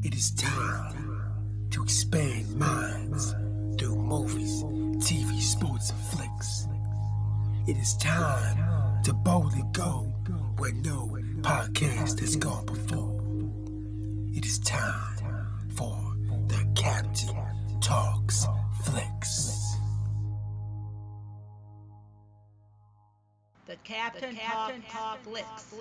It is time to expand minds through movies, TV, sports, and flicks. It is time to boldly go where no podcast has gone before. It is time for the Captain Talks Flicks. The Captain Talk Flicks.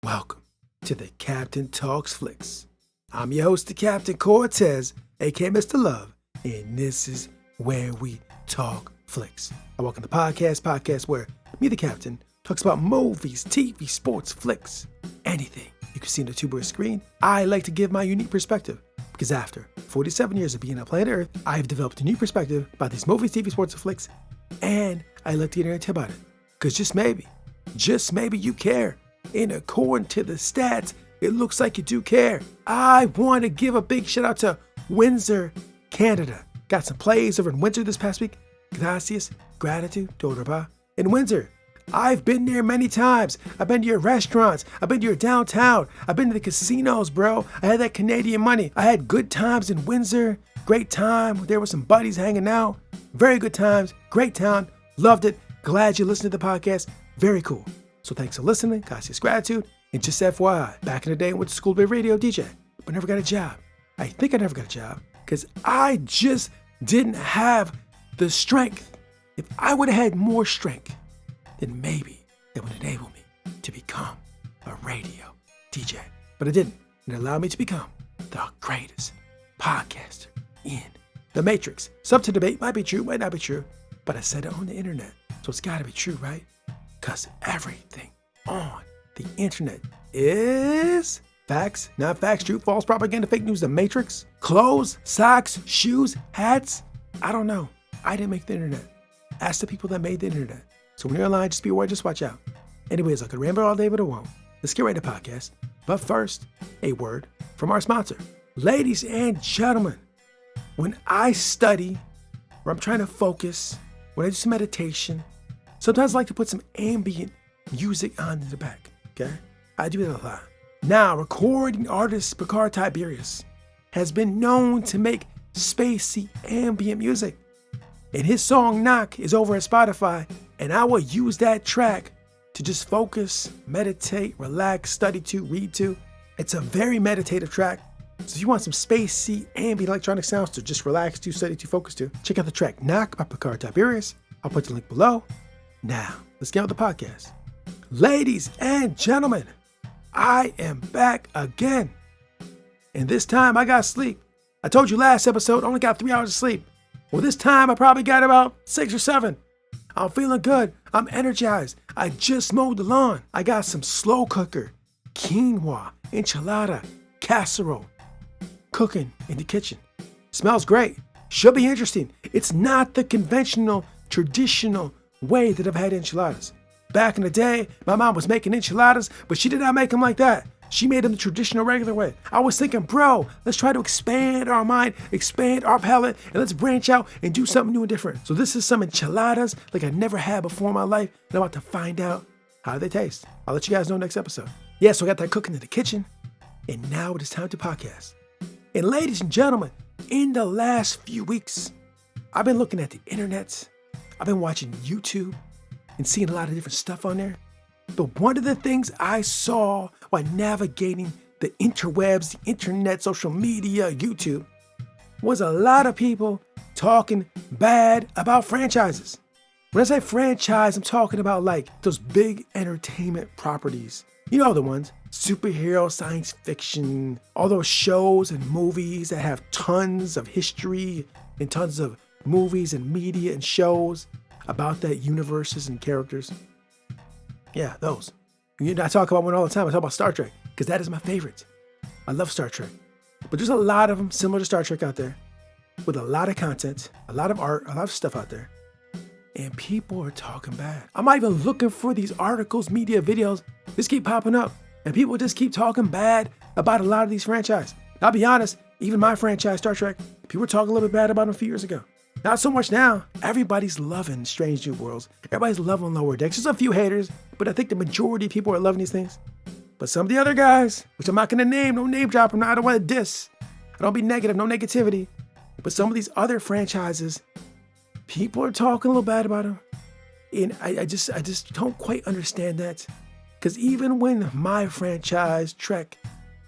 Welcome to the Captain Talks Flicks. I'm your host, the Captain Cortez, aka Mr. Love, and this is where we talk flicks. I welcome the podcast where me, the Captain, talks about movies, TV, sports, flicks, anything you can see on the tuber screen. I like to give my unique perspective because after 47 years of being on planet Earth, I've developed a new perspective about these movies, TV, sports, and flicks, and I like to get into about it because just maybe you care. And according to the stats, it looks like you do care. I want to give a big shout out to Windsor, Canada. Got some plays over in Windsor this past week. Gracias, gratitude, doraba. In Windsor, I've been there many times. I've been to your restaurants. I've been to your downtown. I've been to the casinos, bro. I had that Canadian money. I had good times in Windsor. Great time. There were some buddies hanging out. Very good times. Great town. Loved it. Glad you listened to the podcast. Very cool. So thanks for listening. Gracias, gratitude. And just FYI, back in the day I went to school to be a radio DJ, but never got a job. I think I never got a job because I just didn't have the strength. If I would have had more strength, then maybe that would enable me to become a radio DJ. But I didn't. And it allowed me to become the greatest podcaster in the Matrix. Some to debate, might be true, might not be true, but I said it on the internet. So it's gotta be true, right? Because everything on the internet is facts, not facts, true, false, propaganda, fake news, the Matrix, clothes, socks, shoes, hats. I don't know. I didn't make the internet. Ask the people that made the internet. So when you're online, just be aware, just watch out. Anyways, I could ramble all day, but I won't. Let's get right to the podcast. But first, a word from our sponsor. Ladies and gentlemen, when I study, or I'm trying to focus, when I do some meditation, sometimes I like to put some ambient music on in the back, okay? I do that a lot. Now, recording artist Picard Tiberius has been known to make spacey ambient music. And his song Knock is over at Spotify, and I will use that track to just focus, meditate, relax, study to, read to. It's a very meditative track. So if you want some spacey ambient electronic sounds to just relax to, study to, focus to, check out the track Knock by Picard Tiberius. I'll put the link below. Now, let's get on with the podcast. Ladies and gentlemen, I am back again. And this time I got sleep. I told you last episode I only got 3 hours of sleep. Well, this time I probably got about 6 or 7. I'm feeling good. I'm energized. I just mowed the lawn. I got some slow cooker, quinoa, enchilada, casserole, cooking in the kitchen. Smells great. Should be interesting. It's not the conventional, traditional way that I've had enchiladas. Back in the day, my mom was making enchiladas, but she did not make them like that. She made them the traditional, regular way. I was thinking, bro, let's try to expand our mind, expand our palate, and let's branch out and do something new and different. So this is some enchiladas like I never had before in my life, and I'm about to find out how they taste. I'll let you guys know next episode. Yeah, so I got that cooking in the kitchen, and now it is time to podcast. And ladies and gentlemen, in the last few weeks, I've been looking at the internet. I've been watching YouTube and seeing a lot of different stuff on there. But one of the things I saw while navigating the interwebs, the internet, social media, YouTube, was a lot of people talking bad about franchises. When I say franchise, I'm talking about like those big entertainment properties. You know the ones, superhero, science fiction, all those shows and movies that have tons of history and tons of movies and media and shows about that universes and characters. Yeah, those. I talk about one all the time. I talk about Star Trek because that is my favorite. I love Star Trek. But there's a lot of them similar to Star Trek out there with a lot of content, a lot of art, a lot of stuff out there. And people are talking bad. I'm not even looking for these articles, media, videos. Just keep popping up. And people just keep talking bad about a lot of these franchises. I'll be honest, even my franchise, Star Trek, people were talking a little bit bad about them a few years ago. Not so much now. Everybody's loving Strange New Worlds. Everybody's loving Lower Decks. There's a few haters, but I think the majority of people are loving these things. But some of the other guys, which I'm not going to name, no name drop, I don't want to diss. I don't be negative, no negativity. But some of these other franchises, people are talking a little bad about them. And I just don't quite understand that. Because even when my franchise, Trek,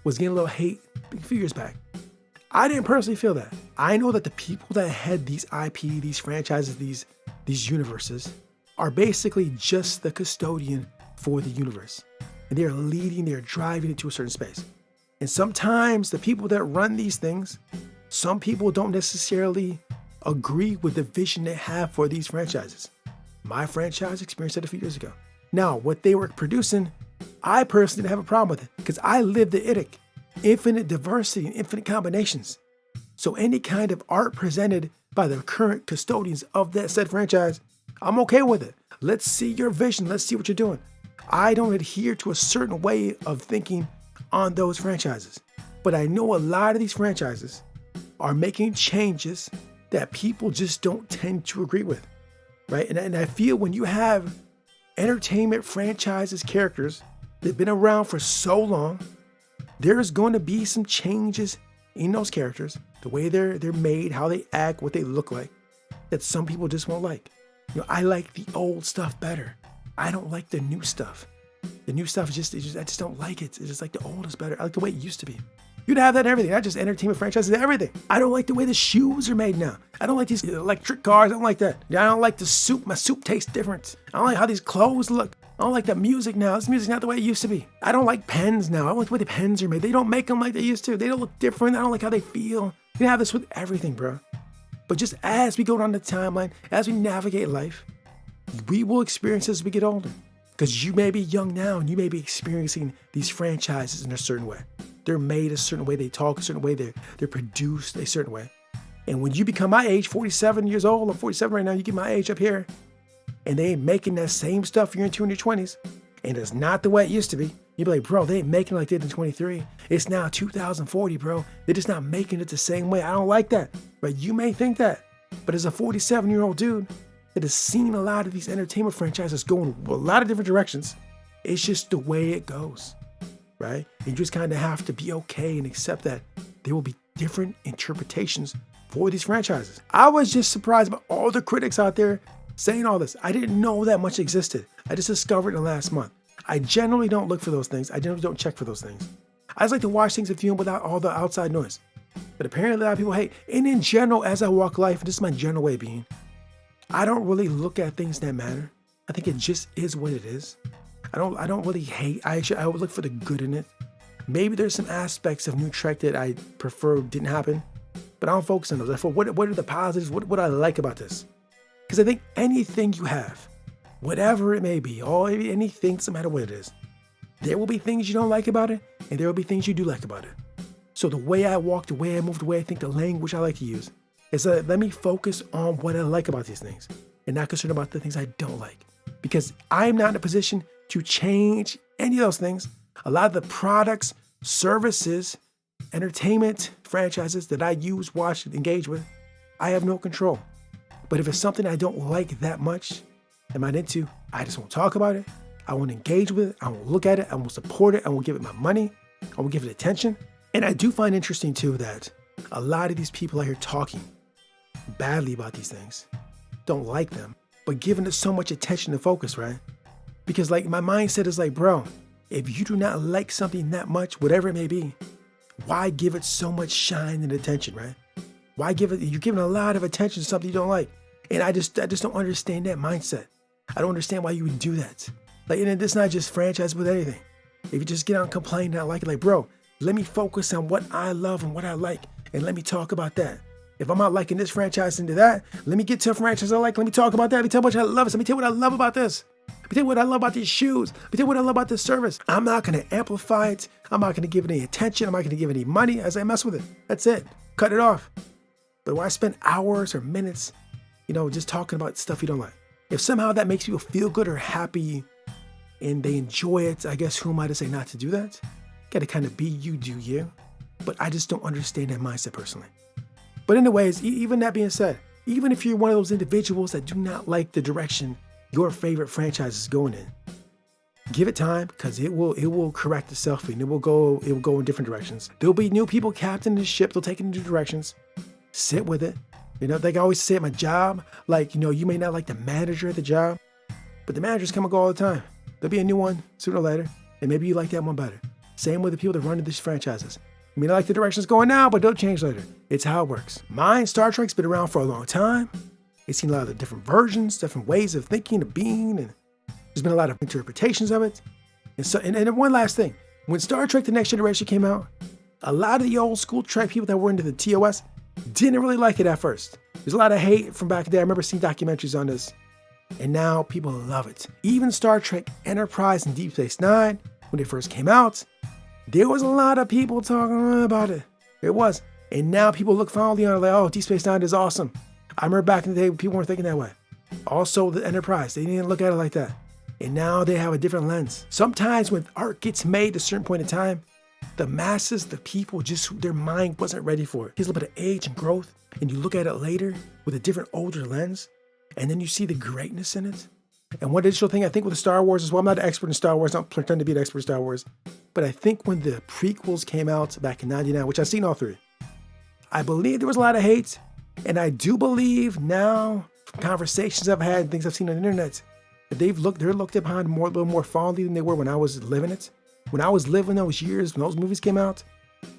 was getting a little hate a few years back, I didn't personally feel that. I know that the people that had these IP, these franchises, these universes, are basically just the custodian for the universe. And they're leading, they're driving it to a certain space. And sometimes the people that run these things, some people don't necessarily agree with the vision they have for these franchises. My franchise experienced it a few years ago. Now, what they were producing, I personally didn't have a problem with it because I lived the IDIC, infinite diversity and infinite combinations. So any kind of art presented by the current custodians of that said franchise, I'm okay with it. Let's see your vision. Let's see what you're doing. I don't adhere to a certain way of thinking on those franchises. But I know a lot of these franchises are making changes that people just don't tend to agree with, right? And I feel when you have entertainment franchises, characters that have been around for so long, there's going to be some changes in those characters, the way they're made, how they act, what they look like, that some people just won't like. You know, I like the old stuff better. I don't like the new stuff. The new stuff is just I just don't like it. It's just like the old is better. I like the way it used to be. You'd have that in everything, not just entertainment franchises, everything. I don't like the way the shoes are made now. I don't like these electric cars. I don't like that. I don't like the soup. My soup tastes different. I don't like how these clothes look. I don't like the music now. This music's not the way it used to be. I don't like pens now. I don't like the way the pens are made. They don't make them like they used to. They don't look different. I don't like how they feel. You can have this with everything, bro. But just as we go down the timeline, as we navigate life, we will experience this as we get older. Because you may be young now and you may be experiencing these franchises in a certain way. They're made a certain way, they talk a certain way, they're produced a certain way. And when you become my age, 47 years old, I'm 47 right now, you get my age up here, and they ain't making that same stuff you're into in your 20s, and it's not the way it used to be. You be like, bro, they ain't making it like they did in 23. It's now 2040, bro. They're just not making it the same way. I don't like that. But you may think that. But as a 47-year-old dude that has seen a lot of these entertainment franchises go in a lot of different directions, it's just the way it goes, right? And you just kind of have to be okay and accept that there will be different interpretations for these franchises. I was just surprised by all the critics out there saying all this. I didn't know that much existed. I just discovered it in the last month. I generally don't look for those things. I generally don't check for those things. I just like to watch things and view them without all the outside noise. But apparently a lot of people hate. And in general, as I walk life, this is my general way of being, I don't really look at things that matter. I think it just is what it is. I don't really hate. I would look for the good in it. Maybe there's some aspects of New Trek that I prefer didn't happen, but I don't focus on those. I thought, what are the positives? What I like about this? Because I think anything you have, whatever it may be, anything, doesn't matter what it is, there will be things you don't like about it, and there will be things you do like about it. So the way I walk, the way I move, the way I think, the language I like to use, is that let me focus on what I like about these things and not concerned about the things I don't like. Because I'm not in a position to change any of those things. A lot of the products, services, entertainment franchises that I use, watch, and engage with, I have no control. But if it's something I don't like that much, am I into, I just won't talk about it. I won't engage with it. I won't look at it. I won't support it. I won't give it my money. I won't give it attention. And I do find interesting too that a lot of these people out here talking badly about these things, don't like them, but giving it so much attention and focus, right? Because like my mindset is like, bro, if you do not like something that much, whatever it may be, why give it so much shine and attention, right? Why give it, you're giving a lot of attention to something you don't like. And I just don't understand that mindset. I don't understand why you would do that. Like, and it's not just franchise with anything. If you just get out and complain, not like it, like, bro, let me focus on what I love and what I like, and let me talk about that. If I'm not liking this franchise into that, let me get to a franchise I like. Let me talk about that. Let me tell you how much I love it. Let me tell you what I love about this. Let me tell you what I love about these shoes. Let me tell you what I love about this service. I'm not going to amplify it. I'm not going to give it any attention. I'm not going to give it any money as I mess with it. That's it. Cut it off. But when I spend hours or minutes, just talking about stuff you don't like, if somehow that makes people feel good or happy and they enjoy it, I guess who am I to say not to do that? Got to kind of be you, do you. But I just don't understand that mindset personally. But anyways, even that being said, even if you're one of those individuals that do not like the direction your favorite franchise is going in, Give it time, because it will correct itself and it will go in different directions. There'll be new people captaining the ship. They'll take it in new directions. Sit with it. You know, like I always say at my job, like, you know, you may not like the manager at the job, but the managers come and go all the time. There'll be a new one sooner or later, and maybe you like that one better. Same with the people that run these franchises. I mean, I like the direction it's going now, but they'll change later. It's how it works. Mine, Star Trek's been around for a long time. It's seen a lot of different versions, different ways of thinking, of being, and there's been a lot of interpretations of it. And one last thing. When Star Trek The Next Generation came out, a lot of the old school Trek people that were into the TOS didn't really like it at first. There's a lot of hate from back then. I remember seeing documentaries on this. And now people love it. Even Star Trek Enterprise and Deep Space Nine, when they first came out, there was a lot of people talking about it. It was. And now people look fondly on it like, oh, Deep Space Nine is awesome. I remember back in the day, people weren't thinking that way. Also, the Enterprise, they didn't look at it like that. And now they have a different lens. Sometimes when art gets made at a certain point in time, the masses, the people, just their mind wasn't ready for it. There's a little bit of age and growth, and you look at it later with a different, older lens, and then you see the greatness in it. And one additional thing I think with the Star Wars as well, I'm not an expert in Star Wars, I don't pretend to be an expert in Star Wars, but I think when the prequels came out back in '99, which I've seen all three, I believe there was a lot of hate, and I do believe now, from conversations I've had, things I've seen on the internet, that they're looked upon a little more fondly than they were when I was living it. When I was living those years, when those movies came out,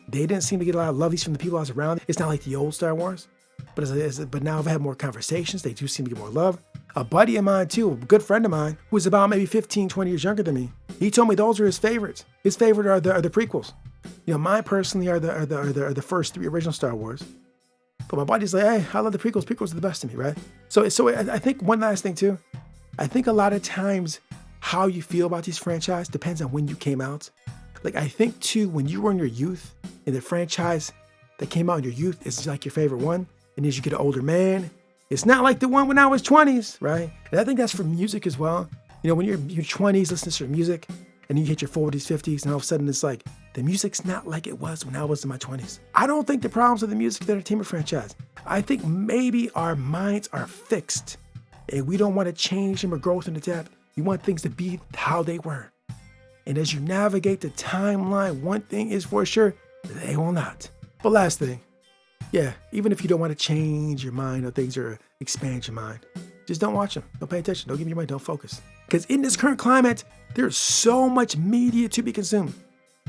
they didn't seem to get a lot of lovies from the people I was around. It's not like the old Star Wars, but now I've had more conversations. They do seem to get more love. A buddy of mine too, a good friend of mine, who was about maybe 15, 20 years younger than me, he told me those are his favorites. His favorite are the prequels. You know, mine personally are the first three original Star Wars. But my buddy's like, hey, I love the prequels. Prequels are the best to me, right? So I think one last thing too. I think a lot of times how you feel about these franchises depends on when you came out. Like, I think too, when you were in your youth and the franchise that came out in your youth is like your favorite one. And as you get an older man, it's not like the one when I was 20s, right? And I think that's for music as well. You know, when you're in your 20s, listening to your music, and you hit your 40s, 50s, and all of a sudden it's like, the music's not like it was when I was in my 20s. I don't think the problems with the music, the entertainment franchise. I think maybe our minds are fixed, and we don't want to change them or grow them to death. We want things to be how they were. And as you navigate the timeline, one thing is for sure, they will not. But last thing, yeah, even if you don't want to change your mind or things or expand your mind, just don't watch them. Don't pay attention. Don't give your mind. Don't focus. Because in this current climate, there's so much media to be consumed.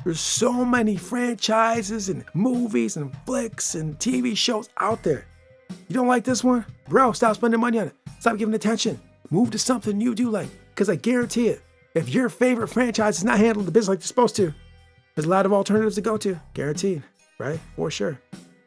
There's so many franchises and movies and flicks and TV shows out there. You don't like this one? Bro, stop spending money on it. Stop giving attention. Move to something you do like. Because I guarantee it, if your favorite franchise is not handling the business like they're supposed to, there's a lot of alternatives to go to. Guaranteed, right? For sure.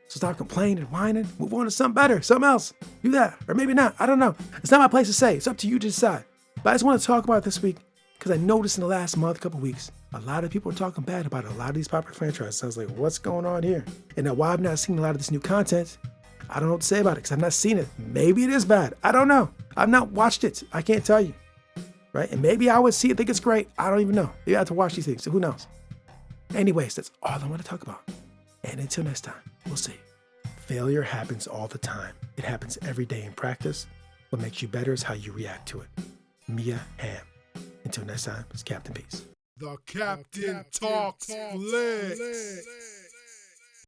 So stop complaining, whining, move on to something better, something else. Do that, or maybe not. I don't know. It's not my place to say. It's up to you to decide. But I just want to talk about it this week because I noticed in the last month, couple weeks, a lot of people are talking bad about a lot of these popular franchises. I was like, what's going on here? And now why I've not seen a lot of this new content, I don't know what to say about it because I've not seen it. Maybe it is bad. I don't know. I've not watched it. I can't tell you. Right? And maybe I would see it, think it's great. I don't even know. Maybe I have to watch these things. So who knows? Anyways, that's all I want to talk about. And until next time, we'll see. Failure happens all the time. It happens every day in practice. What makes you better is how you react to it. Mia Hamm. Until next time, it's Captain Peace. The Captain Talks Flicks.